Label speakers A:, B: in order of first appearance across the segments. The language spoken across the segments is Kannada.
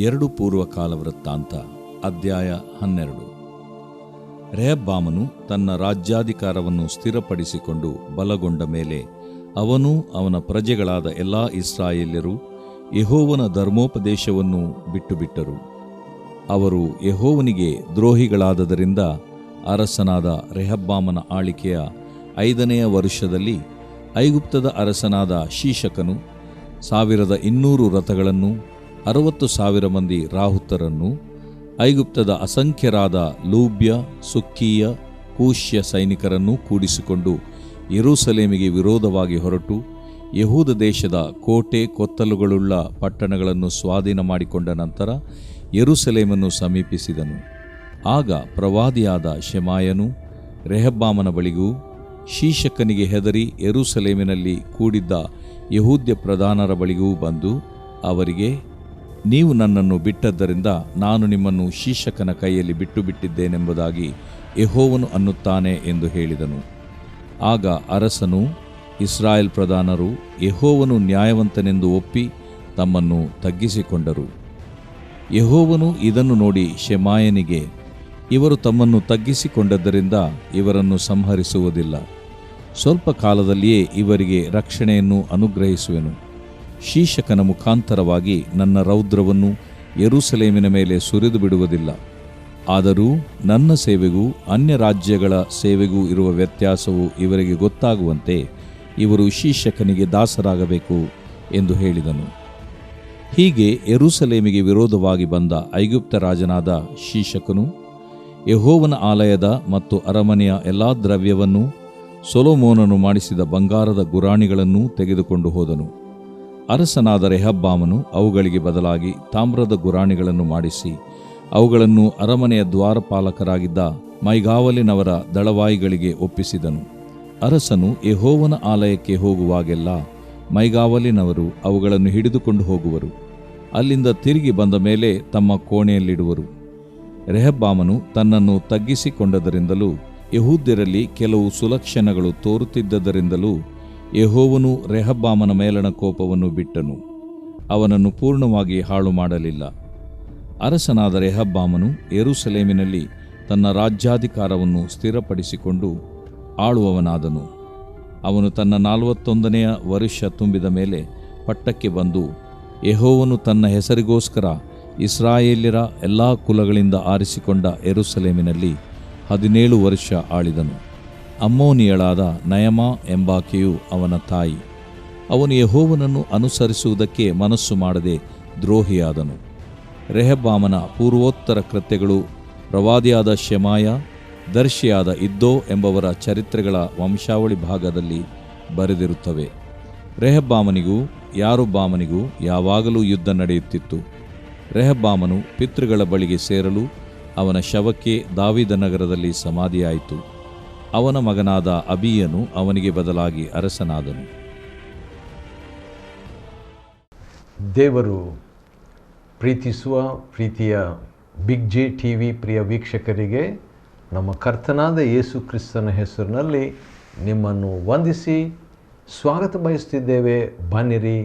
A: 2 ಪೂರ್ವಕಾಲ ವೃತ್ತಾಂತ ಅಧ್ಯಾಯ 12. ರೆಹಬ್ಬಾಮನು ತನ್ನ ರಾಜ್ಯಾಧಿಕಾರವನ್ನು ಸ್ಥಿರಪಡಿಸಿಕೊಂಡು ಬಲಗೊಂಡ ಮೇಲೆ ಅವನೂ ಅವನ ಪ್ರಜೆಗಳಾದ ಎಲ್ಲಾ ಇಸ್ರಾಯೇಲ್ಯರು ಯೆಹೋವನ ಧರ್ಮೋಪದೇಶವನ್ನು ಬಿಟ್ಟುಬಿಟ್ಟರು. ಅವರು ಯೆಹೋವನಿಗೆ ದ್ರೋಹಿಗಳಾದದರಿಂದ ಅರಸನಾದ ರೆಹಬ್ಬಾಮನ ಆಳಿಕೆಯ 5ನೆಯ ವರುಷದಲ್ಲಿ ಐಗುಪ್ತದ ಅರಸನಾದ ಶೀಶಕನು 1200 ರಥಗಳನ್ನು 60,000 ಮಂದಿ ರಾಹುತರನ್ನು ಐಗುಪ್ತದ ಅಸಂಖ್ಯರಾದ ಲೂಬ್ಯ, ಸುಕ್ಕೀಯ, ಕೂಶ್ಯ ಸೈನಿಕರನ್ನೂ ಕೂಡಿಸಿಕೊಂಡು ಯೆರೂಸಲೇಮಿಗೆ ವಿರೋಧವಾಗಿ ಹೊರಟು ಯೆಹೂದ ದೇಶದ ಕೋಟೆ ಕೊತ್ತಲುಗಳುಳ್ಳ ಪಟ್ಟಣಗಳನ್ನು ಸ್ವಾಧೀನ ಮಾಡಿಕೊಂಡ ನಂತರ ಯೆರೂಸಲೇಮನ್ನು ಸಮೀಪಿಸಿದನು. ಆಗ ಪ್ರವಾದಿಯಾದ ಶೆಮಾಯನು ರೆಹಬ್ಬಾಮನ ಬಳಿಗೂ ಶೀಶಕನಿಗೆ ಹೆದರಿ ಯೆರೂಸಲೇಮಿನಲ್ಲಿ ಕೂಡಿದ್ದ ಯೆಹೂದ್ಯ ಪ್ರಧಾನರ ಬಳಿಗೂ ಬಂದು ಅವರಿಗೆ, ನೀವು ನನ್ನನ್ನು ಬಿಟ್ಟದ್ದರಿಂದ ನಾನು ನಿಮ್ಮನ್ನು ಶೀಶಕನ ಕೈಯಲ್ಲಿ ಬಿಟ್ಟುಬಿಟ್ಟಿದ್ದೇನೆಂಬುದಾಗಿ ಯೆಹೋವನು ಅನ್ನುತ್ತಾನೆ ಎಂದು ಹೇಳಿದನು. ಆಗ ಅರಸನು ಇಸ್ರಾಯೇಲ್ ಪ್ರಧಾನರು ಯೆಹೋವನು ನ್ಯಾಯವಂತನೆಂದು ಒಪ್ಪಿ ತಮ್ಮನ್ನು ತಗ್ಗಿಸಿಕೊಂಡರು. ಯೆಹೋವನು ಇದನ್ನು ನೋಡಿ ಶೆಮಾಯನಿಗೆ, ಇವರು ತಮ್ಮನ್ನು ತಗ್ಗಿಸಿಕೊಂಡದ್ದರಿಂದ ಇವರನ್ನು ಸಂಹರಿಸುವುದಿಲ್ಲ. ಸ್ವಲ್ಪ ಕಾಲದಲ್ಲಿಯೇ ಇವರಿಗೆ ರಕ್ಷಣೆಯನ್ನು ಅನುಗ್ರಹಿಸುವೆನು. ಶೀಶಕನ ಮುಖಾಂತರವಾಗಿ ನನ್ನ ರೌದ್ರವನ್ನು ಯೆರೂಸಲೇಮಿನ ಮೇಲೆ ಸುರಿದು ಬಿಡುವುದಿಲ್ಲ. ಆದರೂ ನನ್ನ ಸೇವೆಗೂ ಅನ್ಯ ರಾಜ್ಯಗಳ ಸೇವೆಗೂ ಇರುವ ವ್ಯತ್ಯಾಸವು ಇವರಿಗೆ ಗೊತ್ತಾಗುವಂತೆ ಇವರು ಶೀಶಕನಿಗೆ ದಾಸರಾಗಬೇಕು ಎಂದು ಹೇಳಿದನು. ಹೀಗೆ ಯೆರೂಸಲೇಮಿಗೆ ವಿರೋಧವಾಗಿ ಬಂದ ಐಗುಪ್ತ ರಾಜನಾದ ಶೀಶಕನು ಯೆಹೋವನ ಆಲಯದ ಮತ್ತು ಅರಮನೆಯ ಎಲ್ಲಾ ದ್ರವ್ಯವನ್ನೂ ಸೊಲೊಮೋನನು ಮಾಡಿಸಿದ ಬಂಗಾರದ ಗುರಾಣಿಗಳನ್ನೂ ತೆಗೆದುಕೊಂಡು ಹೋದನು. ಅರಸನಾದ ರೆಹಬ್ಬಾಮನು ಅವುಗಳಿಗೆ ಬದಲಾಗಿ ತಾಮ್ರದ ಗುರಾಣಿಗಳನ್ನು ಮಾಡಿಸಿ ಅವುಗಳನ್ನು ಅರಮನೆಯ ದ್ವಾರಪಾಲಕರಾಗಿದ್ದ ಮೈಗಾವಲಿನವರ ದಳವಾಯಿಗಳಿಗೆ ಒಪ್ಪಿಸಿದನು. ಅರಸನು ಯೆಹೋವನ ಆಲಯಕ್ಕೆ ಹೋಗುವಾಗೆಲ್ಲ ಮೈಗಾವಲಿನವರು ಅವುಗಳನ್ನು ಹಿಡಿದುಕೊಂಡು ಹೋಗುವರು. ಅಲ್ಲಿಂದ ತಿರುಗಿ ಬಂದ ಮೇಲೆ ತಮ್ಮ ಕೋಣೆಯಲ್ಲಿಡುವರು. ರೆಹಬ್ಬಾಮನು ತನ್ನನ್ನು ತಗ್ಗಿಸಿಕೊಂಡದರಿಂದಲೂ ಯೆಹೂದ್ಯರಲ್ಲಿ ಕೆಲವು ಸುಲಕ್ಷಣಗಳು ತೋರುತ್ತಿದ್ದದರಿಂದಲೂ ಯೆಹೋವನು ರೆಹಬ್ಬಾಮನ ಮೇಲಣ ಕೋಪವನ್ನು ಬಿಟ್ಟನು, ಅವನನ್ನು ಪೂರ್ಣವಾಗಿ ಹಾಳು ಮಾಡಲಿಲ್ಲ. ಅರಸನಾದ ರೆಹಬ್ಬಾಮನು ಯೆರೂಸಲೇಮಿನಲ್ಲಿ ತನ್ನ ರಾಜ್ಯಾಧಿಕಾರವನ್ನು ಸ್ಥಿರಪಡಿಸಿಕೊಂಡು ಆಳುವವನಾದನು. ಅವನು ತನ್ನ 41ನೆಯ ವರುಷ ತುಂಬಿದ ಮೇಲೆ ಪಟ್ಟಕ್ಕೆ ಬಂದು ಯೆಹೋವನು ತನ್ನ ಹೆಸರಿಗೋಸ್ಕರ ಇಸ್ರಾಯೇಲ್ಯರ ಎಲ್ಲಾ ಕುಲಗಳಿಂದ ಆರಿಸಿಕೊಂಡ ಯೆರೂಸಲೇಮಿನಲ್ಲಿ 17 ವರ್ಷ ಆಳಿದನು. ಅಮ್ಮೋನಿಯಳಾದ ನಯಮಾ ಎಂಬಾಕೆಯು ಅವನ ತಾಯಿ. ಅವನು ಯೆಹೋವನನ್ನು ಅನುಸರಿಸುವುದಕ್ಕೆ ಮನಸ್ಸು ಮಾಡದೆ ದ್ರೋಹಿಯಾದನು. ರೆಹಬ್ಬಾಮನ ಪೂರ್ವೋತ್ತರ ಕೃತ್ಯಗಳು ಪ್ರವಾದಿಯಾದ ಶೆಮಾಯ, ದರ್ಶಿಯಾದ ಇದ್ದೋ ಎಂಬವರ ಚರಿತ್ರೆಗಳ ವಂಶಾವಳಿ ಭಾಗದಲ್ಲಿ ಬರೆದಿರುತ್ತವೆ. ರೆಹಬ್ಬಾಮನಿಗೂ ಯಾರೊಬ್ಬಾಮನಿಗೂ ಯಾವಾಗಲೂ ಯುದ್ಧ ನಡೆಯುತ್ತಿತ್ತು. ರೆಹಬ್ಬಾಮನು ಪಿತೃಗಳ ಬಳಿಗೆ ಸೇರಲು ಅವನ ಶವಕ್ಕೆ ದಾವೀದನಗರದಲ್ಲಿ ಸಮಾಧಿಯಾಯಿತು. ಅವನ ಮಗನಾದ ಅಬೀಯನು ಅವನಿಗೆ ಬದಲಾಗಿ ಅರಸನಾದನು.
B: ದೇವರು ಪ್ರೀತಿಸುವ ಪ್ರೀತಿಯ ಬಿಗ್ ಜೆ ಟಿವಿ ಪ್ರಿಯ ವೀಕ್ಷಕರಿಗೆ ನಮ್ಮ ಕರ್ತನಾದ ಯೇಸು ಕ್ರಿಸ್ತನ ಹೆಸರಿನಲ್ಲಿ ನಿಮ್ಮನ್ನು ವಂದಿಸಿ ಸ್ವಾಗತ ಬಯಸ್ತಿದ್ದೇವೆ. ಬನ್ನಿರಿ,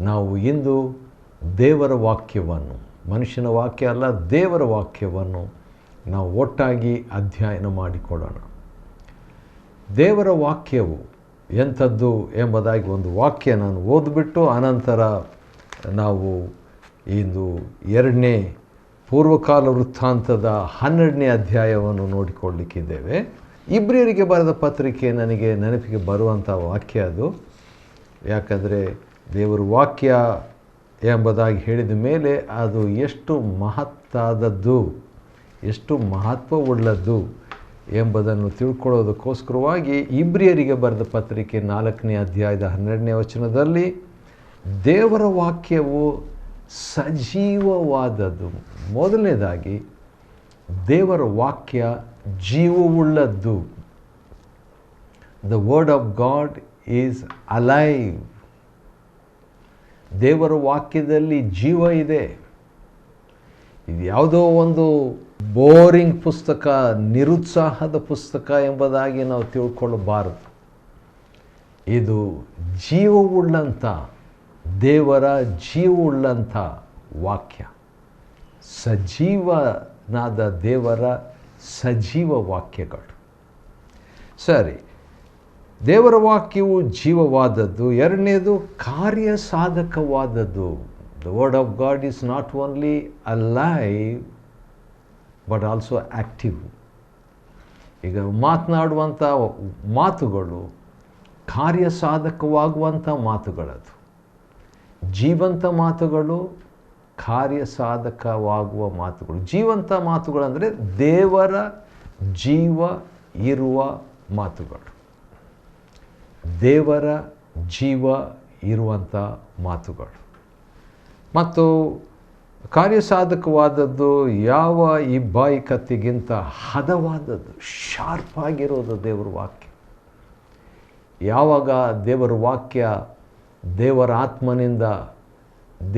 B: ನಾವು ಇಂದು ದೇವರ ವಾಕ್ಯವನ್ನು, ಮನುಷ್ಯನ ವಾಕ್ಯ ಅಲ್ಲ, ದೇವರ ವಾಕ್ಯವನ್ನು ನಾವು ಒಟ್ಟಾಗಿ ಅಧ್ಯಯನ ಮಾಡಿಕೊಳ್ಳೋಣ. ದೇವರ ವಾಕ್ಯವು ಎಂಥದ್ದು ಎಂಬುದಾಗಿ ಒಂದು ವಾಕ್ಯ ನಾನು ಓದಿಬಿಟ್ಟು ಅನಂತರ ನಾವು ಇಂದು 2ನೇ ಪೂರ್ವಕಾಲ ವೃತ್ತಾಂತದ 12ನೇ ಅಧ್ಯಾಯವನ್ನು ನೋಡಿಕೊಳ್ಳಲಿಕ್ಕಿದ್ದೇವೆ. ಇಬ್ರಿಯರಿಗೆ ಬರೆದ ಪತ್ರಿಕೆ ನನಗೆ ನೆನಪಿಗೆ ಬರುವಂಥ ವಾಕ್ಯ ಅದು. ಯಾಕಂದರೆ ದೇವರ ವಾಕ್ಯ ಎಂಬುದಾಗಿ ಹೇಳಿದ ಮೇಲೆ ಅದು ಎಷ್ಟು ಮಹತ್ತಾದದ್ದು, ಎಷ್ಟು ಮಹತ್ವವುಳ್ಳದ್ದು ಎಂಬುದನ್ನು ತಿಳ್ಕೊಳ್ಳೋದಕ್ಕೋಸ್ಕರವಾಗಿ ಇಬ್ರಿಯರಿಗೆ ಬರೆದ ಪತ್ರಿಕೆ 4ನೇ ಅಧ್ಯಾಯದ 12ನೇ ವಚನದಲ್ಲಿ ದೇವರ ವಾಕ್ಯವು ಸಜೀವವಾದದ್ದು. ಮೊದಲನೇದಾಗಿ ದೇವರ ವಾಕ್ಯ ಜೀವವುಳ್ಳದ್ದು. The word of God is alive. ದೇವರ ವಾಕ್ಯದಲ್ಲಿ ಜೀವ ಇದೆ. ಇದು ಯಾವುದೋ ಒಂದು ಬೋರಿಂಗ್ ಪುಸ್ತಕ, ನಿರುತ್ಸಾಹದ ಪುಸ್ತಕ ಎಂಬುದಾಗಿ ನಾವು ತಿಳ್ಕೊಳ್ಳಬಾರದು. ಇದು ಜೀವವುಳ್ಳಂಥ, ದೇವರ ಜೀವವುಳ್ಳಂಥ ವಾಕ್ಯ. ಸಜೀವನಾದ ದೇವರ ಸಜೀವ ವಾಕ್ಯಗಳು. ಸರಿ, ದೇವರ ವಾಕ್ಯವು ಜೀವವಾದದ್ದು. ಎರಡನೇದು ಕಾರ್ಯಸಾಧಕವಾದದ್ದು. The word of God is not only alive but also active. ಈಗ ಮಾತನಾಡುವಂಥ ಮಾತುಗಳು ಕಾರ್ಯಸಾಧಕವಾಗುವಂಥ ಮಾತುಗಳದು. ಜೀವಂತ ಮಾತುಗಳು, ಕಾರ್ಯಸಾಧಕವಾಗುವ ಮಾತುಗಳು. ಜೀವಂತ ಮಾತುಗಳಂದರೆ ದೇವರ ಜೀವ ಇರುವ ಮಾತುಗಳು, ದೇವರ ಜೀವ ಇರುವಂಥ ಮಾತುಗಳು. ಮತ್ತು ಕಾರ್ಯಸಾಧಕವಾದದ್ದು ಯಾವ ಇಬ್ಬಾಯಿ ಕತ್ತಿಗಿಂತ ಹದವಾದದ್ದು, ಶಾರ್ಪ್ ಆಗಿರೋದು ದೇವರ ವಾಕ್ಯ. ಯಾವಾಗ ದೇವರ ವಾಕ್ಯ ದೇವರ ಆತ್ಮನಿಂದ,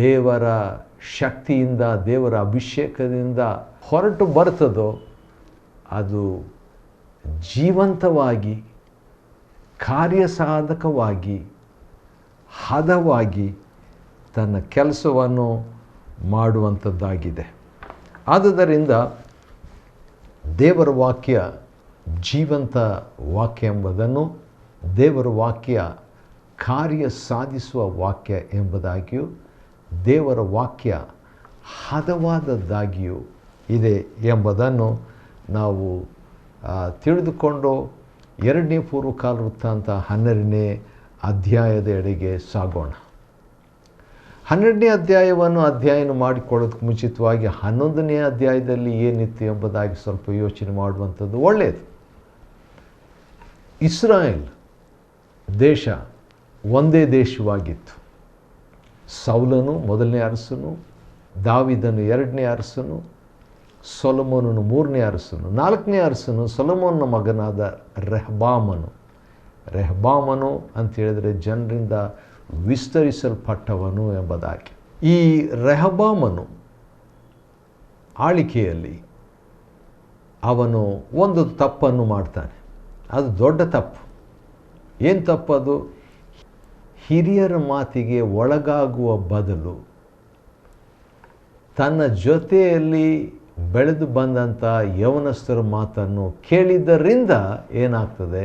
B: ದೇವರ ಶಕ್ತಿಯಿಂದ, ದೇವರ ಅಭಿಷೇಕದಿಂದ ಹೊರಟು ಬರ್ತದೋ ಅದು ಜೀವಂತವಾಗಿ, ಕಾರ್ಯಸಾಧಕವಾಗಿ, ಹದವಾಗಿ ತನ್ನ ಕೆಲಸವನ್ನು ಮಾಡುವಂಥದ್ದಾಗಿದೆ. ಆದುದರಿಂದ ದೇವರ ವಾಕ್ಯ ಜೀವಂತ ವಾಕ್ಯ ಎಂಬುದನ್ನು, ದೇವರ ವಾಕ್ಯ ಕಾರ್ಯ ಸಾಧಿಸುವ ವಾಕ್ಯ ಎಂಬುದಾಗಿಯೂ, ದೇವರ ವಾಕ್ಯ ಹದವಾದದ್ದಾಗಿಯೂ ಇದೆ ಎಂಬುದನ್ನು ನಾವು ತಿಳಿದುಕೊಂಡು 2ನೇ ಪೂರ್ವಕಾಲ ವೃತ್ತಾಂತ 12ನೇ ಅಧ್ಯಾಯದ ಎಡೆಗೆ ಸಾಗೋಣ. 12ನೇ ಅಧ್ಯಾಯವನ್ನು ಅಧ್ಯಯನ ಮಾಡಿಕೊಳ್ಳೋದಕ್ಕೆ ಮುಂಚಿತವಾಗಿ 11ನೇ ಅಧ್ಯಾಯದಲ್ಲಿ ಏನಿತ್ತು ಎಂಬುದಾಗಿ ಸ್ವಲ್ಪ ಯೋಚನೆ ಮಾಡುವಂಥದ್ದು ಒಳ್ಳೆಯದು. ಇಸ್ರಾಯೇಲ್ ದೇಶ ಒಂದೇ ದೇಶವಾಗಿತ್ತು. ಸೌಲನು ಮೊದಲನೇ ಅರಸನು, ದಾವಿದನು 2ನೇ ಅರಸನು, ಸೊಲೊಮೋನನು 3ನೇ ಅರಸನು, 4ನೇ ಅರಸನು ಸೊಲೊಮೋನನ ಮಗನಾದ ರೆಹಬ್ಬಾಮನು. ರೆಹಬ್ಬಾಮನು ಅಂತ ಹೇಳಿದರೆ ಜನರಿಂದ ವಿಸ್ತರಿಸಲ್ಪಟ್ಟವನು ಎಂಬುದಾಗಿ. ಈ ರೆಹಬ್ಬಾಮನು ಆಳಿಕೆಯಲ್ಲಿ ಅವನು ಒಂದು ತಪ್ಪನ್ನು ಮಾಡ್ತಾನೆ. ಅದು ದೊಡ್ಡ ತಪ್ಪು. ಏನು ತಪ್ಪದು? ಹಿರಿಯರ ಮಾತಿಗೆ ಒಳಗಾಗುವ ಬದಲು ತನ್ನ ಜೊತೆಯಲ್ಲಿ ಬೆಳೆದು ಬಂದಂಥ ಯೌವನಸ್ಥರ ಮಾತನ್ನು ಕೇಳಿದ್ದರಿಂದ ಏನಾಗ್ತದೆ,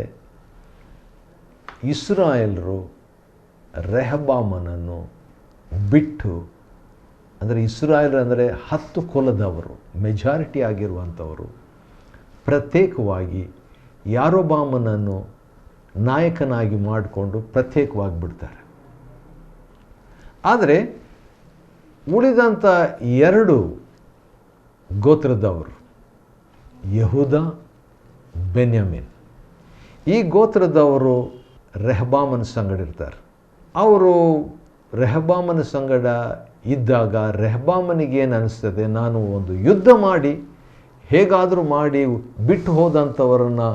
B: ಇಸ್ರಾಯೇಲರು ರೆಹಬ್ಬಾಮನನ್ನು ಬಿಟ್ಟು, ಅಂದರೆ ಇಸ್ರಾಯೇಲ್ ಅಂದರೆ 10 ಕುಲದವರು, ಮೆಜಾರಿಟಿ ಆಗಿರುವಂಥವರು, ಪ್ರತ್ಯೇಕವಾಗಿ ಯಾರೊಬ್ಬಾಮನನ್ನು ನಾಯಕನಾಗಿ ಮಾಡಿಕೊಂಡು ಪ್ರತ್ಯೇಕವಾಗಿ ಬಿಡ್ತಾರೆ. ಆದರೆ ಉಳಿದಂಥ 2 ಗೋತ್ರದವರು, ಯಹೂದ, ಬೆನ್ಯಾಮೀನ್, ಈ ಗೋತ್ರದವರು ರೆಹಬ್ಬಾಮನ ಸಂಗಡ ಇರ್ತಾರೆ. ಅವರು ರೆಹಬ್ಬಾಮನ ಸಂಗಡ ಇದ್ದಾಗ ರೆಹಬ್ಬಾಮನಿಗೇನು ಅನಿಸ್ತದೆ, ನಾನು ಒಂದು ಯುದ್ಧ ಮಾಡಿ ಹೇಗಾದರೂ ಮಾಡಿ ಬಿಟ್ಟು ಹೋದಂಥವರನ್ನು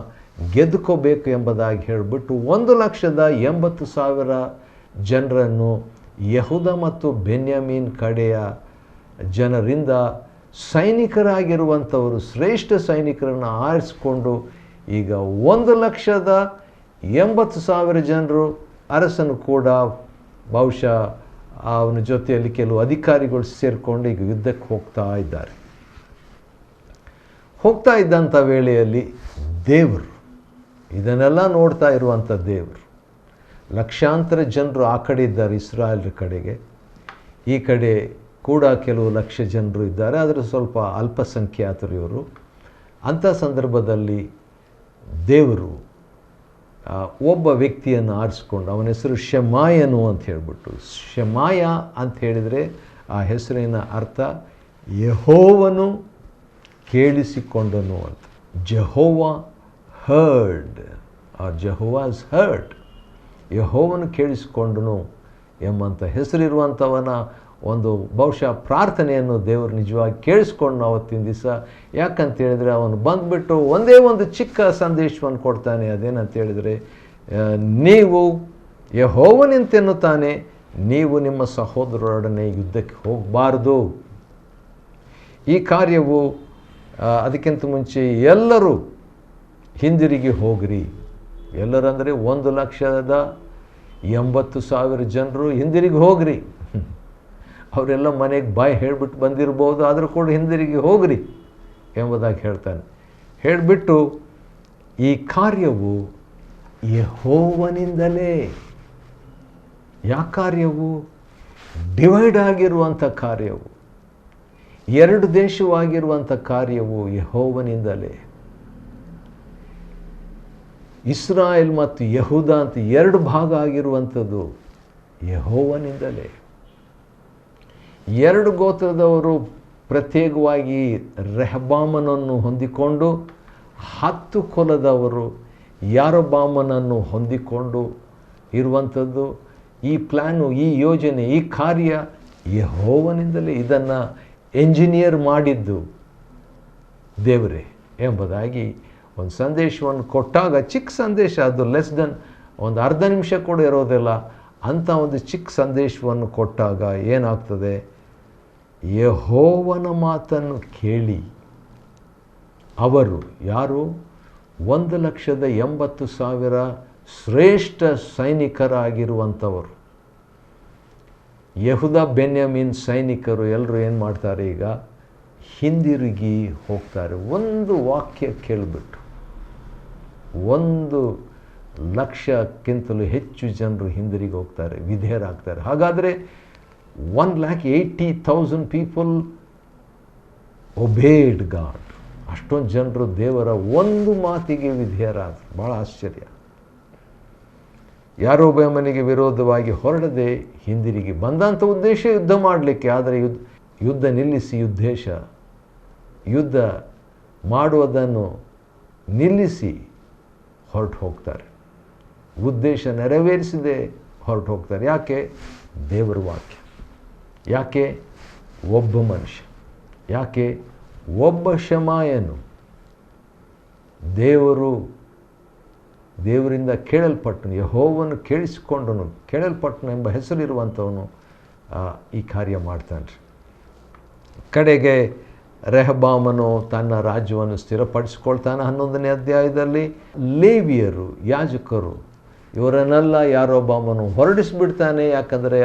B: ಗೆದ್ದುಕೋಬೇಕು ಎಂಬುದಾಗಿ ಹೇಳಿಬಿಟ್ಟು 1,80,000 ಜನರನ್ನು ಯಹೂದ ಮತ್ತು ಬೆನ್ಯಾಮೀನ್ ಕಡೆಯ ಜನರಿಂದ ಸೈನಿಕರಾಗಿರುವಂಥವರು, ಶ್ರೇಷ್ಠ ಸೈನಿಕರನ್ನು ಆರಿಸಿಕೊಂಡು ಈಗ 1,80,000 ಜನರು, ಅರಸನು ಕೂಡ ಬಹುಶಃ ಅವನ ಜೊತೆಯಲ್ಲಿ ಕೆಲವು ಅಧಿಕಾರಿಗಳು ಸೇರಿಕೊಂಡು ಈಗ ಯುದ್ಧಕ್ಕೆ ಹೋಗ್ತಾ ಇದ್ದಂಥ ವೇಳೆಯಲ್ಲಿ ದೇವರು, ಇದನ್ನೆಲ್ಲ ನೋಡ್ತಾ ಇರುವಂಥ ದೇವರು, ಲಕ್ಷಾಂತರ ಜನರು ಆ ಕಡೆ ಇದ್ದಾರೆ ಇಸ್ರಾಯೇಲ್ರ ಕಡೆಗೆ, ಈ ಕಡೆ ಕೂಡ ಕೆಲವು ಲಕ್ಷ ಜನರು ಇದ್ದಾರೆ, ಆದರೆ ಸ್ವಲ್ಪ ಅಲ್ಪಸಂಖ್ಯಾತರು ಇವರು. ಅಂಥ ಸಂದರ್ಭದಲ್ಲಿ ದೇವರು ಒಬ್ಬ ವ್ಯಕ್ತಿಯನ್ನು ಆರಿಸ್ಕೊಂಡು, ಅವನ ಹೆಸರು ಶಮಾಯನು ಅಂತ ಹೇಳಿಬಿಟ್ಟು, ಶಮಾಯ ಅಂತ ಹೇಳಿದರೆ ಆ ಹೆಸರಿನ ಅರ್ಥ ಯೆಹೋವನು ಕೇಳಿಸಿಕೊಂಡನು ಅಂತ. ಜೆಹೋವಾ ಹರ್ಡ್ ಆರ್ ಜೆಹೋವಾಸ್ ಹರ್ಡ್, ಯೆಹೋವನು ಕೇಳಿಸಿಕೊಂಡನು ಎಂಬಂಥ ಹೆಸರಿರುವಂಥವನ ಒಂದು ಬಹುಶಃ ಪ್ರಾರ್ಥನೆಯನ್ನು ದೇವರು ನಿಜವಾಗಿ ಕೇಳಿಸ್ಕೊಂಡು ಅವತ್ತಿನ ದಿವಸ. ಯಾಕಂತ ಹೇಳಿದರೆ ಅವನು ಬಂದುಬಿಟ್ಟು ಒಂದೇ ಒಂದು ಚಿಕ್ಕ ಸಂದೇಶವನ್ನು ಕೊಡ್ತಾನೆ. ಅದೇನಂತ ಹೇಳಿದರೆ, ನೀವು ಯೆಹೋವನೆಂತೆನ್ನುತ್ತಾನೆ, ನೀವು ನಿಮ್ಮ ಸಹೋದರರೊಡನೆ ಯುದ್ಧಕ್ಕೆ ಹೋಗಬಾರ್ದು. ಈ ಕಾರ್ಯವು ಅದಕ್ಕಿಂತ ಮುಂಚೆ ಎಲ್ಲರೂ ಹಿಂದಿರುಗಿ ಹೋಗ್ರಿ. ಎಲ್ಲರಂದರೆ 1,80,000 ಜನರು ಹಿಂದಿರುಗಿ ಹೋಗ್ರಿ. ಅವರೆಲ್ಲ ಮನೆಗೆ ಬಾಯಿ ಹೇಳಿಬಿಟ್ಟು ಬಂದಿರ್ಬೋದು, ಆದರೂ ಕೂಡ ಹಿಂದಿರುಗಿ ಹೋಗ್ರಿ ಎಂಬುದಾಗಿ ಹೇಳ್ತಾನೆ. ಹೇಳಿಬಿಟ್ಟು ಈ ಕಾರ್ಯವು ಯೆಹೋವನಿಂದಲೇ. ಯಾವ ಕಾರ್ಯವು? ಡಿವೈಡ್ ಆಗಿರುವಂಥ ಕಾರ್ಯವು, ಎರಡು ದೇಶವಾಗಿರುವಂಥ ಕಾರ್ಯವು ಯೆಹೋವನಿಂದಲೇ. ಇಸ್ರಾಯೇಲ್ ಮತ್ತು ಯೆಹೂದ ಅಂತ ಎರಡು ಭಾಗ ಆಗಿರುವಂಥದ್ದು ಯೆಹೋವನಿಂದಲೇ. ಎರಡು ಗೋತ್ರದವರು ಪ್ರತ್ಯೇಕವಾಗಿ ರೆಹಬ್ಬಾಮನನ್ನು ಹೊಂದಿಕೊಂಡು, 10 ಕುಲದವರು ಯಾರೊಬ್ಬಾಮನನ್ನು ಹೊಂದಿಕೊಂಡು ಇರುವಂಥದ್ದು. ಈ ಪ್ಲ್ಯಾನು, ಈ ಯೋಜನೆ, ಈ ಕಾರ್ಯ ಯೆಹೋವನಿಂದಲೇ. ಇದನ್ನು ಎಂಜಿನಿಯರ್ ಮಾಡಿದ್ದು ದೇವರೇ ಎಂಬುದಾಗಿ ಒಂದು ಸಂದೇಶವನ್ನು ಕೊಟ್ಟಾಗ, ಚಿಕ್ಕ ಸಂದೇಶ, ಅದು ಲೆಸ್ ದೆನ್ ಒಂದು ಅರ್ಧ ನಿಮಿಷ ಕೂಡ ಇರೋದಿಲ್ಲ, ಅಂಥ ಒಂದು ಚಿಕ್ಕ ಸಂದೇಶವನ್ನು ಕೊಟ್ಟಾಗ ಏನಾಗ್ತದೆ? ಯೆಹೋವನ ಮಾತನ್ನು ಕೇಳಿ ಅವರು ಯಾರು? 1,80,000 ಶ್ರೇಷ್ಠ ಸೈನಿಕರಾಗಿರುವಂಥವರು. ಯೆಹೂದ ಬೆನ್ಯಾಮೀನ್ ಸೈನಿಕರು ಎಲ್ಲರೂ ಏನು ಮಾಡ್ತಾರೆ? ಈಗ ಹಿಂದಿರುಗಿ ಹೋಗ್ತಾರೆ. ಒಂದು ವಾಕ್ಯ ಕೇಳಿಬಿಟ್ಟು 1,00,000ಕ್ಕಿಂತಲೂ ಹೆಚ್ಚು ಜನರು ಹಿಂದಿರುಗಿ ಹೋಗ್ತಾರೆ, ವಿಧೇಯರಾಗ್ತಾರೆ. ಹಾಗಾದರೆ 1,80,000 ಪೀಪಲ್ ಒಬೇಡ್ ಗಾಡ್. ಅಷ್ಟೊಂದು ಜನರು ದೇವರ ಒಂದು ಮಾತಿಗೆ ವಿಧೇಯರಾದರು. ಭಾಳ ಆಶ್ಚರ್ಯ. ಯಾರೊಬ್ಬನಿಗೆ ವಿರೋಧವಾಗಿ ಹೊರಡದೆ ಹಿಂದಿರುಗಿ ಬಂದಂಥ ಉದ್ದೇಶ ಯುದ್ಧ ಮಾಡಲಿಕ್ಕೆ. ಆದರೆ ಯುದ್ಧ ನಿಲ್ಲಿಸಿ, ಯುದ್ಧ ಮಾಡುವುದನ್ನು ನಿಲ್ಲಿಸಿ ಹೊರಟು ಹೋಗ್ತಾರೆ. ಉದ್ದೇಶ ನೆರವೇರಿಸದೆ ಹೊರಟು ಹೋಗ್ತಾರೆ. ಯಾಕೆ? ದೇವರ ವಾಕ್ಯ. ಯಾಕೆ? ಒಬ್ಬ ಮನುಷ್ಯ. ಯಾಕೆ? ಒಬ್ಬ ಶಮಾಯನು, ದೇವರಿಂದ ಕೇಳಲ್ಪಟ್ಟನು, ಯೆಹೋವನು ಕೇಳಿಸಿಕೊಂಡನು, ಕೇಳಲ್ಪಟ್ಟನು ಎಂಬ ಹೆಸರಿರುವಂಥವನು ಈ ಕಾರ್ಯ ಮಾಡ್ತಾನೆ. ಕಡೆಗೆ ರೆಹಬ್ಬಾಮನು ತನ್ನ ರಾಜ್ಯವನ್ನು ಸ್ಥಿರಪಡಿಸಿಕೊಳ್ತಾನೆ. 11ನೇ ಅಧ್ಯಾಯದಲ್ಲಿ ಲೇವಿಯರು, ಯಾಜಕರು, ಇವರನ್ನೆಲ್ಲ ಯಾರೊಬ್ಬಾಮನು ಹೊರಡಿಸಿಬಿಡ್ತಾನೆ. ಯಾಕಂದರೆ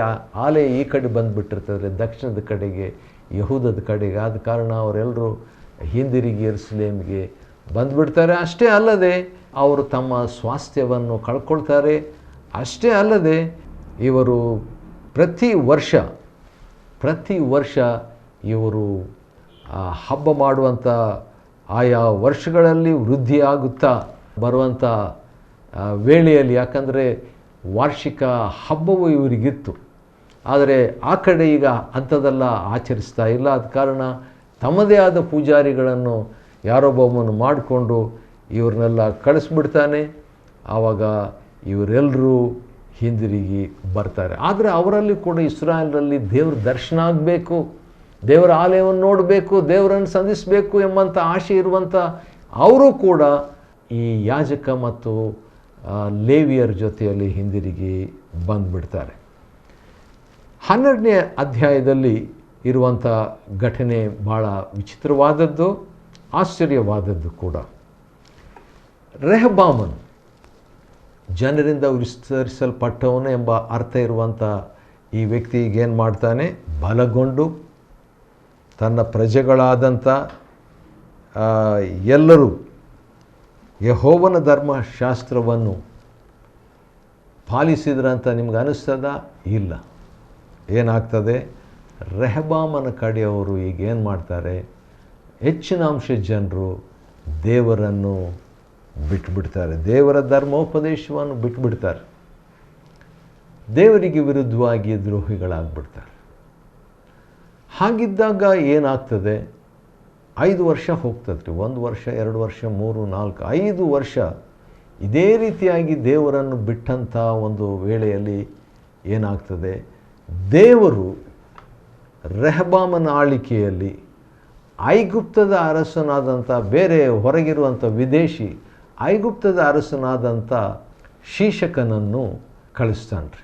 B: ಆಲಯ ಈ ಕಡೆ ಬಂದುಬಿಟ್ಟಿರ್ತದೆ, ದಕ್ಷಿಣದ ಕಡೆಗೆ, ಯಹೂದದ ಕಡೆಗೆ. ಆದ ಕಾರಣ ಅವರೆಲ್ಲರೂ ಹಿಂದಿರುಗಿ ಯೆರೂಸಲೇಮಿಗೆ ಬಂದುಬಿಡ್ತಾರೆ. ಅಷ್ಟೇ ಅಲ್ಲದೆ ಅವರು ತಮ್ಮ ಸ್ವಾಸ್ಥ್ಯವನ್ನು ಕಳ್ಕೊಳ್ತಾರೆ. ಅಷ್ಟೇ ಅಲ್ಲದೆ ಇವರು ಪ್ರತಿ ವರ್ಷ ಇವರು ಹಬ್ಬ ಮಾಡುವಂಥ ಆಯಾ ವರ್ಷಗಳಲ್ಲಿ ವೃದ್ಧಿಯಾಗುತ್ತಾ ಬರುವಂಥ ವೇಳೆಯಲ್ಲಿ, ಯಾಕಂದರೆ ವಾರ್ಷಿಕ ಹಬ್ಬವು ಇವರಿಗಿತ್ತು. ಆದರೆ ಆ ಕಡೆ ಈಗ ಅಂಥದ್ದೆಲ್ಲ ಆಚರಿಸ್ತಾ ಇಲ್ಲ. ಆದ ಕಾರಣ ತಮ್ಮದೇ ಆದ ಪೂಜಾರಿಗಳನ್ನು ಯಾರೊಬ್ಬೊಬ್ಬನು ಮಾಡಿಕೊಂಡು ಇವ್ರನ್ನೆಲ್ಲ ಕಳಿಸ್ಬಿಡ್ತಾನೆ. ಆವಾಗ ಇವರೆಲ್ಲರೂ ಹಿಂದಿರುಗಿ ಬರ್ತಾರೆ. ಆದರೆ ಅವರಲ್ಲಿ ಕೂಡ, ಇಸ್ರಾಯೇಲರಲ್ಲಿ ದೇವ್ರ ದರ್ಶನ ಆಗಬೇಕು, ದೇವರ ಆಲಯವನ್ನು ನೋಡಬೇಕು, ದೇವರನ್ನು ಸಂಧಿಸಬೇಕು ಎಂಬಂಥ ಆಶೆ ಇರುವಂಥ ಅವರು ಕೂಡ ಈ ಯಾಜಕ ಮತ್ತು ಲೇವಿಯರ ಜೊತೆಯಲ್ಲಿ ಹಿಂದಿರುಗಿ ಬಂದುಬಿಡ್ತಾರೆ. 12ನೇ ಅಧ್ಯಾಯದಲ್ಲಿ ಇರುವಂಥ ಘಟನೆ ಭಾಳ ವಿಚಿತ್ರವಾದದ್ದು, ಆಶ್ಚರ್ಯವಾದದ್ದು ಕೂಡ. ರೆಹಬ್ಬಾಮನು ಜನರಿಂದ ವಿಸ್ತರಿಸಲ್ಪಟ್ಟವನು ಎಂಬ ಅರ್ಥ ಇರುವಂಥ ಈ ವ್ಯಕ್ತಿ ಏನು ಮಾಡ್ತಾನೆ? ಬಲಗೊಂಡು ತನ್ನ ಪ್ರಜೆಗಳಾದಂಥ ಎಲ್ಲರೂ ಯೆಹೋವನ ಧರ್ಮಶಾಸ್ತ್ರವನ್ನು ಪಾಲಿಸಿದ್ರಂತ ನಿಮ್ಗೆ ಅನ್ನಿಸ್ತದ? ಇಲ್ಲ. ಏನಾಗ್ತದೆ? ರೆಹಬ್ಬಾಮನ ಕಡೆಯವರು ಈಗ ಏನು ಮಾಡ್ತಾರೆ? ಹೆಚ್ಚಿನ ಅಂಶ ಜನರು ದೇವರನ್ನು ಬಿಟ್ಟುಬಿಡ್ತಾರೆ, ದೇವರ ಧರ್ಮೋಪದೇಶವನ್ನು ಬಿಟ್ಟುಬಿಡ್ತಾರೆ, ದೇವರಿಗೆ ವಿರುದ್ಧವಾಗಿ ದ್ರೋಹಿಗಳಾಗ್ಬಿಡ್ತಾರೆ. ಹಾಗಿದ್ದಾಗ ಏನಾಗ್ತದೆ? 5 ವರ್ಷ ಹೋಗ್ತದೆ ರೀ. 1 ವರ್ಷ, 2 ವರ್ಷ, 3, 4, 5 ವರ್ಷ ಇದೇ ರೀತಿಯಾಗಿ ದೇವರನ್ನು ಬಿಟ್ಟಂಥ ಒಂದು ವೇಳೆಯಲ್ಲಿ ಏನಾಗ್ತದೆ? ದೇವರು ರೆಹಬ್ಬಾಮನ ಆಳ್ವಿಕೆಯಲ್ಲಿ ಐಗುಪ್ತದ ಅರಸನಾದಂಥ, ಬೇರೆ ಹೊರಗಿರುವಂಥ ವಿದೇಶಿ ಐಗುಪ್ತದ ಅರಸನಾದಂಥ ಶೀಶಕನನ್ನು ಕಳಿಸ್ತಾನ್ರಿ.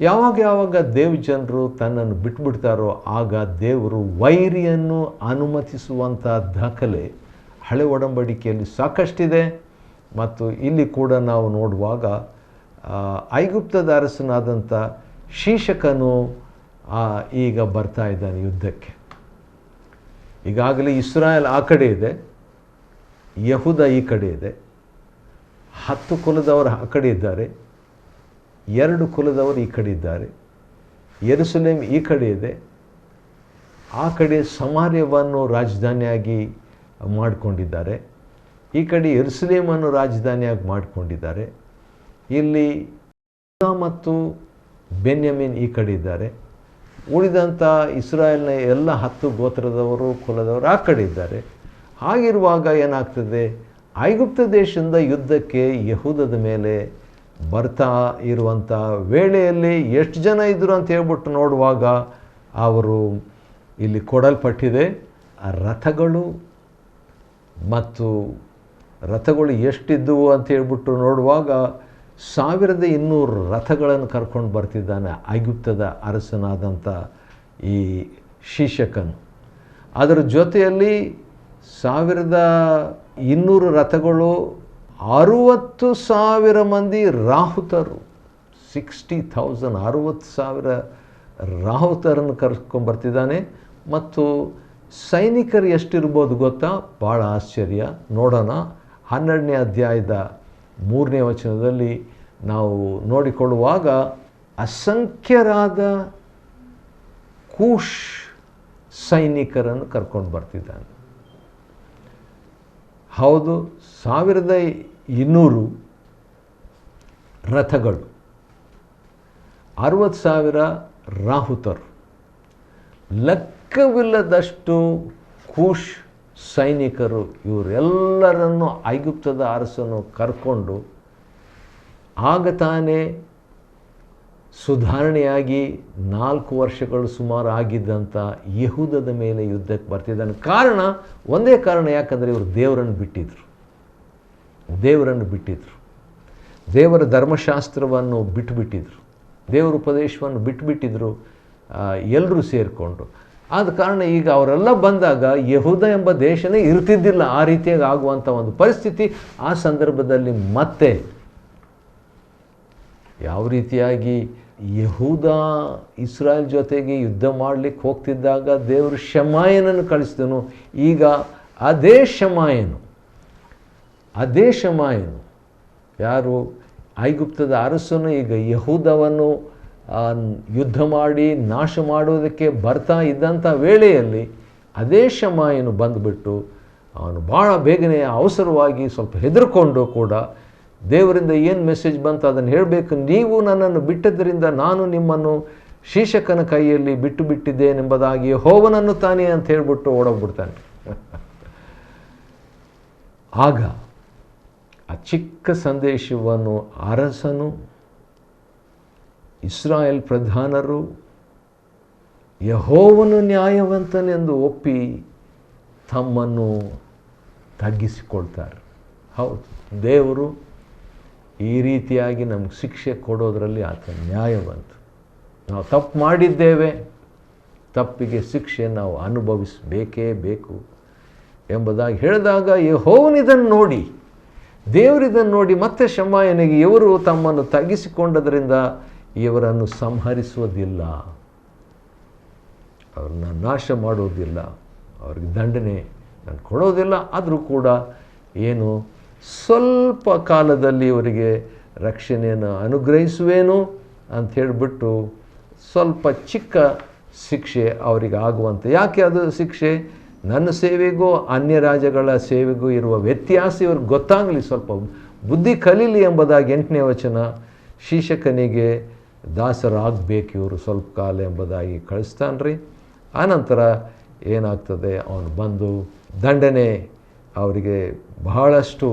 B: ಯಾವಾಗ ದೇವಜನರು ತನ್ನನ್ನು ಬಿಟ್ಬಿಡ್ತಾರೋ ಆಗ ದೇವರು ವೈರಿಯನ್ನು ಅನುಮತಿಸುವಂಥ ದಾಖಲೆ ಹಳೆ ಒಡಂಬಡಿಕೆಯಲ್ಲಿ ಸಾಕಷ್ಟಿದೆ. ಮತ್ತು ಇಲ್ಲಿ ಕೂಡ ನಾವು ನೋಡುವಾಗ ಐಗುಪ್ತದ ಅರಸನಾದಂಥ ಶೀಶಕನು ಈಗ ಬರ್ತಾ ಇದ್ದಾನೆ ಯುದ್ಧಕ್ಕೆ. ಈಗಾಗಲೇ ಇಸ್ರಾಯೇಲ್ ಆ ಕಡೆ ಇದೆ, ಯಹೂದ ಈ ಕಡೆ ಇದೆ, 10 ಕುಲದವರು ಆ ಕಡೆ ಇದ್ದಾರೆ, 2 ಕುಲದವರು ಈ ಕಡೆ ಇದ್ದಾರೆ, ಯೆರೂಸಲೇಮ್ ಈ ಕಡೆ ಇದೆ, ಆ ಕಡೆ ಸಮಾರ್ಯವನ್ನು ರಾಜಧಾನಿಯಾಗಿ ಮಾಡಿಕೊಂಡಿದ್ದಾರೆ, ಈ ಕಡೆ ಯೆರೂಸಲೇಮನ್ನು ರಾಜಧಾನಿಯಾಗಿ ಮಾಡಿಕೊಂಡಿದ್ದಾರೆ. ಇಲ್ಲಿ ಯೂದ ಮತ್ತು ಬೆನ್ಯಾಮೀನ್ ಈ ಕಡೆ ಇದ್ದಾರೆ, ಉಳಿದಂಥ ಇಸ್ರಾಯೇಲ್ನ ಎಲ್ಲ 10 ಗೋತ್ರದವರು ಕುಲದವರು ಆ ಕಡೆ ಇದ್ದಾರೆ. ಹಾಗಿರುವಾಗ ಏನಾಗ್ತದೆ, ಐಗುಪ್ತ ದೇಶದಿಂದ ಯುದ್ಧಕ್ಕೆ ಯಹೂದದ ಮೇಲೆ ಬರ್ತಾ ಇರುವಂಥ ವೇಳೆಯಲ್ಲಿ ಎಷ್ಟು ಜನ ಇದ್ದರು ಅಂತ ಹೇಳ್ಬಿಟ್ಟು ನೋಡುವಾಗ ಅವರು ಇಲ್ಲಿ ಕೊಡಲ್ಪಟ್ಟಿದೆ. ಆ ರಥಗಳು ಮತ್ತು ರಥಗಳು ಎಷ್ಟಿದ್ದವು ಅಂತ ಹೇಳ್ಬಿಟ್ಟು ನೋಡುವಾಗ 1200 ರಥಗಳನ್ನು ಕರ್ಕೊಂಡು ಬರ್ತಿದ್ದಾನೆ ಐಗುಪ್ತದ ಅರಸನಾದಂಥ ಈ ಶೀಶಕನು. ಅದರ ಜೊತೆಯಲ್ಲಿ 1200 ರಥಗಳು, 60,000 ಮಂದಿ ರಾಹುತರು, 60,000 60,000 ರಾಹುತರನ್ನು ಕರ್ಕೊಂಡ್ಬರ್ತಿದ್ದಾನೆ. ಮತ್ತು ಸೈನಿಕರು ಎಷ್ಟಿರ್ಬೋದು ಗೊತ್ತಾ? ಭಾಳ ಆಶ್ಚರ್ಯ. ನೋಡೋಣ, 12ನೇ ಅಧ್ಯಾಯದ 3ನೇ ವಚನದಲ್ಲಿ ನಾವು ನೋಡಿಕೊಳ್ಳುವಾಗ ಅಸಂಖ್ಯರಾದ ಕೂಶ್ ಸೈನಿಕರನ್ನು ಕರ್ಕೊಂಡು ಬರ್ತಿದ್ದಾನೆ. ಹೌದು, 1200 ರಥಗಳು, 60,000 ರಾಹುತರು, ಲೆಕ್ಕವಿಲ್ಲದಷ್ಟು ಕೂಶ್ ಸೈನಿಕರು. ಇವರೆಲ್ಲರನ್ನು ಐಗುಪ್ತದ ಅರಸನು ಕರ್ಕೊಂಡು ಆಗ ತಾನೇ ಸುಧಾರಣೆಯಾಗಿ 4 ವರ್ಷಗಳು ಸುಮಾರು ಆಗಿದ್ದಂಥ ಯಹೂದದ ಮೇಲೆ ಯುದ್ಧಕ್ಕೆ ಬರ್ತಿದ್ದಾನೆ. ಕಾರಣ ಒಂದೇ ಕಾರಣ, ಯಾಕಂದರೆ ಇವರು ದೇವರನ್ನು ಬಿಟ್ಟಿದ್ರು, ದೇವರ ಧರ್ಮಶಾಸ್ತ್ರವನ್ನು ಬಿಟ್ಟುಬಿಟ್ಟಿದ್ರು, ದೇವರ ಉಪದೇಶವನ್ನು ಬಿಟ್ಟುಬಿಟ್ಟಿದ್ರು ಎಲ್ಲರೂ ಸೇರಿಕೊಂಡು. ಆದ ಕಾರಣ ಈಗ ಅವರೆಲ್ಲ ಬಂದಾಗ ಯಹೂದ ಎಂಬ ದೇಶನೇ ಇರ್ತಿದ್ದಿಲ್ಲ. ಆ ರೀತಿಯಾಗಿ ಆಗುವಂಥ ಒಂದು ಪರಿಸ್ಥಿತಿ. ಆ ಸಂದರ್ಭದಲ್ಲಿ ಮತ್ತೆ ಯಾವ ರೀತಿಯಾಗಿ ಯಹೂದ ಇಸ್ರಾಯೇಲ್ ಜೊತೆಗೆ ಯುದ್ಧ ಮಾಡಲಿಕ್ಕೆ ಹೋಗ್ತಿದ್ದಾಗ ದೇವರು ಶಮಾಯನನ್ನು ಕಳಿಸಿದನು. ಈಗ ಅದೇ ಶಮಾಯನು ಯಾರು ಐಗುಪ್ತದ ಅರಸನು ಈಗ ಯಹೂದವನ್ನು ಯುದ್ಧ ಮಾಡಿ ನಾಶ ಮಾಡುವುದಕ್ಕೆ ಬರ್ತಾ ಇದ್ದಂಥ ವೇಳೆಯಲ್ಲಿ ಅದೇ ಶಮಾಯನು ಬಂದುಬಿಟ್ಟು ಅವನು ಭಾಳ ಬೇಗನೆ ಅವಸರವಾಗಿ ಸ್ವಲ್ಪ ಹೆದರ್ಕೊಂಡು ಕೂಡ ದೇವರಿಂದ ಏನು ಮೆಸೇಜ್ ಬಂತು ಅದನ್ನು ಹೇಳಬೇಕು. ನೀವು ನನ್ನನ್ನು ಬಿಟ್ಟದ್ದರಿಂದ ನಾನು ನಿಮ್ಮನ್ನು ಶೀಶಕನ ಕೈಯಲ್ಲಿ ಬಿಟ್ಟು ಬಿಟ್ಟಿದ್ದೇನೆಂಬುದಾಗಿ ಯೆಹೋವನನ್ನು ತಾನೇ ಅಂತ ಹೇಳ್ಬಿಟ್ಟು ಓಡೋಗ್ಬಿಡ್ತಾನೆ. ಆಗ ಆ ಚಿಕ್ಕ ಸಂದೇಶವನ್ನು ಅರಸನು, ಇಸ್ರಾಯೇಲ್ ಪ್ರಧಾನರು ಯೆಹೋವನು ನ್ಯಾಯವಂತನೆಂದು ಒಪ್ಪಿ ತಮ್ಮನ್ನು ತಗ್ಗಿಸಿಕೊಳ್ತಾರೆ. ಹೌದು, ದೇವರು ಈ ರೀತಿಯಾಗಿ ನಮಗೆ ಶಿಕ್ಷೆ ಕೊಡೋದರಲ್ಲಿ ಆತ ನ್ಯಾಯವಂತ. ನಾವು ತಪ್ಪು ಮಾಡಿದ್ದೇವೆ, ತಪ್ಪಿಗೆ ಶಿಕ್ಷೆ ನಾವು ಅನುಭವಿಸಬೇಕೇ ಬೇಕು ಎಂಬುದಾಗಿ ಹೇಳಿದಾಗ ಯೆಹೋವನಿದನ್ನು ನೋಡಿ, ದೇವರಿದನ್ನು ನೋಡಿ ಮತ್ತೆ ಶಮಾಯನಿಗೆ ಇವರು ತಮ್ಮನ್ನು ತಗ್ಗಿಸಿಕೊಂಡದರಿಂದ ಇವರನ್ನು ಸಂಹರಿಸುವುದಿಲ್ಲ, ಅವ್ರನ್ನ ನಾಶ ಮಾಡೋದಿಲ್ಲ, ಅವ್ರಿಗೆ ದಂಡನೆ ನಾನು ಕೊಡೋದಿಲ್ಲ. ಆದರೂ ಕೂಡ ಏನು ಸ್ವಲ್ಪ ಕಾಲದಲ್ಲಿ ಇವರಿಗೆ ರಕ್ಷಣೆಯನ್ನು ಅನುಗ್ರಹಿಸುವೇನು ಅಂತ ಹೇಳಿಬಿಟ್ಟು ಸ್ವಲ್ಪ ಚಿಕ್ಕ ಶಿಕ್ಷೆ ಅವರಿಗೆ ಆಗುವಂತೆ. ಯಾಕೆ ಅದು ಶಿಕ್ಷೆ? ನನ್ನ ಸೇವೆಗೂ ಅನ್ಯ ರಾಜ್ಯಗಳ ಸೇವೆಗೂ ಇರುವ ವ್ಯತ್ಯಾಸ ಇವ್ರಿಗೆ ಗೊತ್ತಾಗಲಿ, ಸ್ವಲ್ಪ ಬುದ್ಧಿ ಕಲೀಲಿ ಎಂಬುದಾಗಿ 8ನೇ ವಚನ, ಶೀಶಕನಿಗೆ ದಾಸರಾಗಬೇಕು ಇವರು ಸ್ವಲ್ಪ ಕಾಲ ಎಂಬುದಾಗಿ ಕಳಿಸ್ತಾನ್ರಿ. ಆನಂತರ ಏನಾಗ್ತದೆ, ಅವನು ಬಂದು ದಂಡನೆ ಅವರಿಗೆ ಬಹಳಷ್ಟು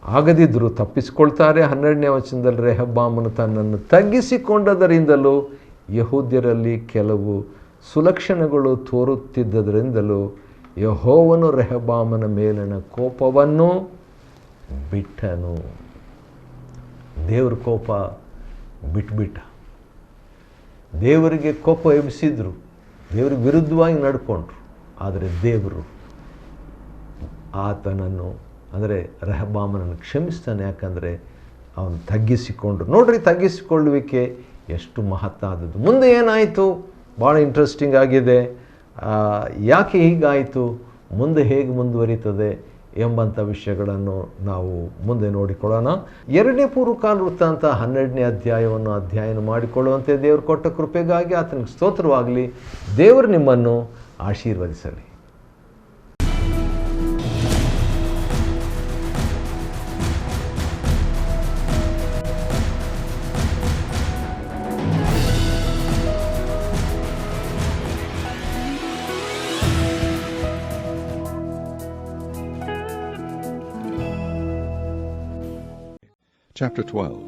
B: ಆಗದಿದ್ದರೂ ತಪ್ಪಿಸಿಕೊಳ್ತಾರೆ. 12ನೇ ವಚನದಲ್ಲಿ ರೆಹಬ್ಬಾಮನು ತನ್ನನ್ನು ತಗ್ಗಿಸಿಕೊಂಡದರಿಂದಲೂ ಯಹೂದ್ಯರಲ್ಲಿ ಕೆಲವು ಸುಲಕ್ಷಣಗಳು ತೋರುತ್ತಿದ್ದದರಿಂದಲೂ ಯೆಹೋವನು ರೆಹಬ್ಬಾಮನ ಮೇಲಿನ ಕೋಪವನ್ನು ಬಿಟ್ಟನು. ದೇವ್ರ ಕೋಪ ಬಿಟ್ಬಿಟ್ಟ. ದೇವರಿಗೆ ಕೋಪ ಎಬ್ಬಿಸಿದ್ರು, ದೇವ್ರಿಗೆ ವಿರುದ್ಧವಾಗಿ ನಡ್ಕೊಂಡ್ರು. ಆದರೆ ದೇವರು ಆತನನ್ನು ಅಂದರೆ ರೆಹಬ್ಬಾಮನನ್ನು ಕ್ಷಮಿಸ್ತಾನೆ. ಯಾಕಂದರೆ ಅವನು ತಗ್ಗಿಸಿಕೊಂಡ್ರು. ನೋಡ್ರಿ, ತಗ್ಗಿಸಿಕೊಳ್ಳುವಿಕೆ ಎಷ್ಟು ಮಹತ್ತಾದದ್ದು. ಮುಂದೆ ಏನಾಯಿತು ಭಾಳ ಇಂಟ್ರೆಸ್ಟಿಂಗ್ ಆಗಿದೆ. ಯಾಕೆ ಹೀಗಾಯಿತು, ಮುಂದೆ ಹೇಗೆ ಮುಂದುವರಿತದೆ ಎಂಬಂಥ ವಿಷಯಗಳನ್ನು ನಾವು ಮುಂದೆ ನೋಡಿಕೊಳ್ಳೋಣ. 2ನೇ ಪೂರ್ವಕಾಲ ವೃತ್ತಾಂತ 12ನೇ ಅಧ್ಯಾಯವನ್ನು ಅಧ್ಯಯನ ಮಾಡಿಕೊಳ್ಳುವಂತೆ ದೇವರು ಕೊಟ್ಟ ಕೃಪೆಗಾಗಿ ಆತನಿಗೆ ಸ್ತೋತ್ರವಾಗಲಿ. ದೇವರು ನಿಮ್ಮನ್ನು ಆಶೀರ್ವದಿಸಲಿ.
C: Chapter 12.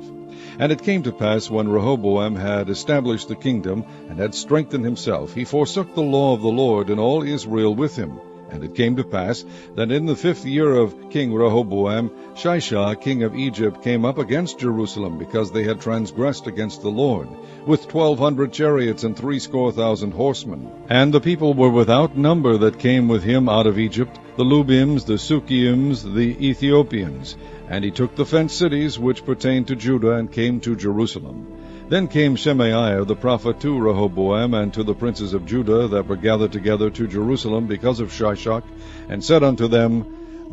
C: And it came to pass, when Rehoboam had established the kingdom, and had strengthened himself, he forsook the law of the Lord, and all Israel with him. And it came to pass, that in the 5th year of King Rehoboam, Shishak king of Egypt came up against Jerusalem, because they had transgressed against the Lord, with 1,200 chariots and 70,000 horsemen. And the people were without number that came with him out of Egypt, the Lubims, the Sukkiims, the Ethiopians. And he took the fenced cities which pertained to Judah, and came to Jerusalem. Then came Shemaiah the prophet to Rehoboam, and to the princes of Judah that were gathered together to Jerusalem because of Shishak, and said unto them,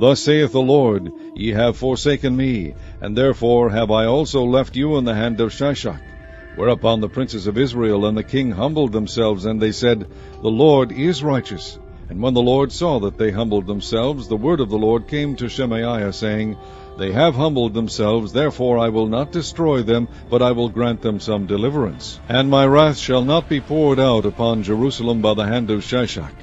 C: Thus saith the Lord, Ye have forsaken me, and therefore have I also left you in the hand of Shishak. Whereupon the princes of Israel and the king humbled themselves, and they said, The Lord is righteous. And when the Lord saw that they humbled themselves, the word of the Lord came to Shemaiah, saying, They have humbled themselves, therefore I will not destroy them, but I will grant them some deliverance. And my wrath shall not be poured out upon Jerusalem by the hand of Shishak.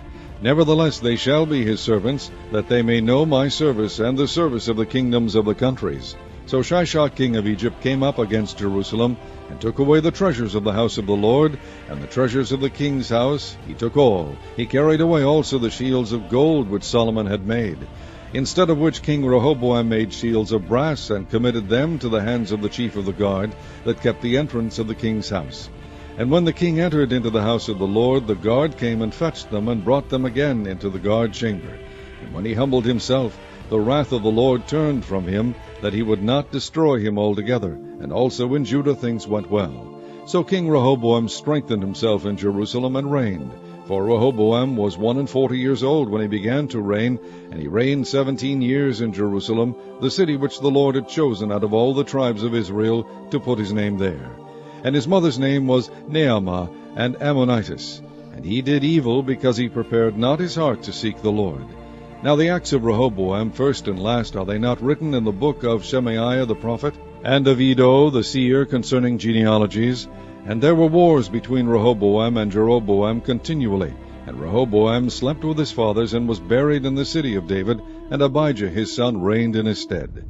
C: Nevertheless they shall be his servants, that they may know my service, and the service of the kingdoms of the countries. So Shishak king of Egypt came up against Jerusalem, and took away the treasures of the house of the Lord, and the treasures of the king's house he took all. He carried away also the shields of gold which Solomon had made. Instead of which King Rehoboam made shields of brass, and committed them to the hands of the chief of the guard, that kept the entrance of the king's house. And when the king entered into the house of the Lord, the guard came and fetched them, and brought them again into the guard chamber. And when he humbled himself, the wrath of the Lord turned from him, that he would not destroy him altogether. And also in Judah things went well. So King Rehoboam strengthened himself in Jerusalem, and reigned. For Rehoboam was 41 years old when he began to reign, and he reigned 17 years in Jerusalem, the city which the Lord had chosen out of all the tribes of Israel, to put his name there. And his mother's name was Naamah, an Ammonitess. And he did evil, because he prepared not his heart to seek the Lord. Now the acts of Rehoboam, first and last, are they not written in the book of Shemaiah the prophet, and of Iddo the seer concerning genealogies? And there were wars between Rehoboam and Jeroboam continually. And Rehoboam slept with his fathers, and was buried in the city of David, and Abijah his son reigned in his stead.